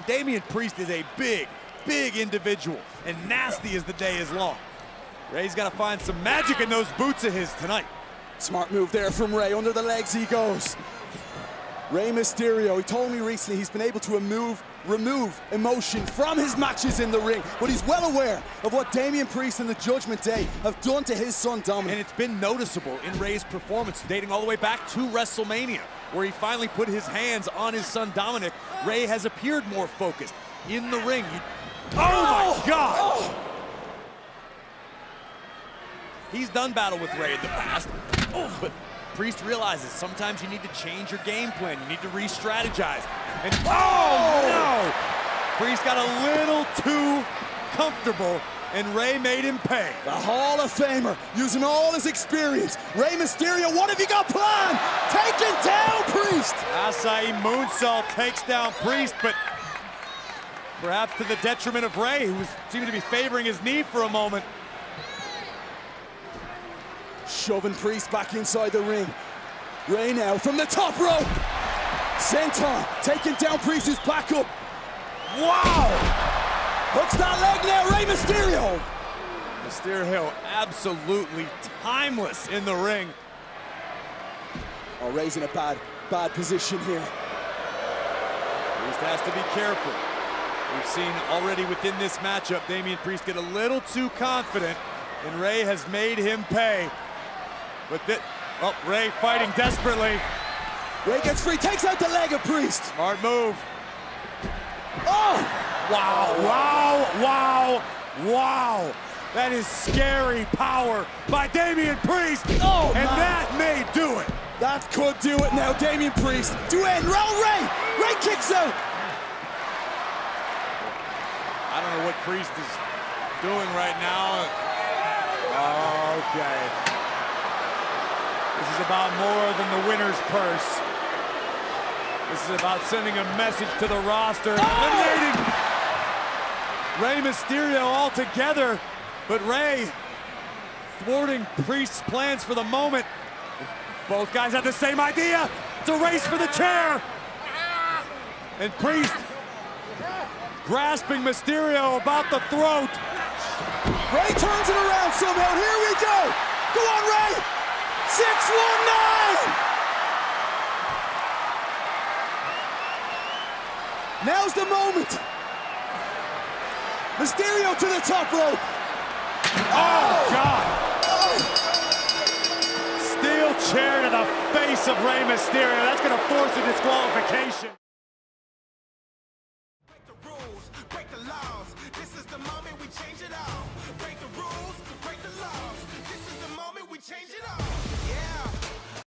Damian Priest is a big, big individual, and nasty as the day is long. Rey's got to find some magic in those boots of his tonight. Smart move there from Rey. Under the legs he goes. Rey Mysterio, he told me recently he's been able to remove emotion from his matches in the ring, but he's well aware of what Damian Priest and the Judgment Day have done to his son Dominic. And it's been noticeable in Rey's performance, dating all the way back to WrestleMania, where he finally put his hands on his son Dominic. Rey has appeared more focused in the ring. Oh my God! Oh. He's done battle with Rey in the past, but Priest realizes sometimes you need to change your game plan. You need to re-strategize. And no! Priest got a little too comfortable, and Rey made him pay. The Hall of Famer, using all his experience. Rey Mysterio, what have you got planned? Taking down Priest! Asai moonsault takes down Priest, but perhaps to the detriment of Rey, who seemed to be favoring his knee for a moment. Shoving Priest back inside the ring. Rey now from the top rope. Senton taking down Priest, who's back up. Wow! Hooks that leg now, Rey Mysterio. Mysterio absolutely timeless in the ring. Oh, Rey's in a bad position here. Priest has to be careful. We've seen already within this matchup, Damian Priest get a little too confident, and Rey has made him pay. But Rey fighting desperately. Rey gets free, takes out the leg of Priest. Smart move. Oh! Wow, wow, wow, wow. That is scary power by Damian Priest. Oh, and man. That may do it. That could do it now. Damian Priest to end. Roll Rey. Rey kicks out. I don't know what Priest is doing right now. Okay. This is about more than the winner's purse. This is about sending a message to the roster, eliminating Rey Mysterio altogether, but Rey thwarting Priest's plans for the moment. Both guys have the same idea. It's a race for the chair. And Priest grasping Mysterio about the throat. Rey turns it around somehow. Here we go. Go on, Rey. 619. Now's the moment. Mysterio to the top rope. Oh, God. Steel chair to the face of Rey Mysterio. That's going to force a disqualification. Break the rules, break the laws. This is the moment we change it all. Break the rules, break the laws. This is the moment we change it all. Yeah.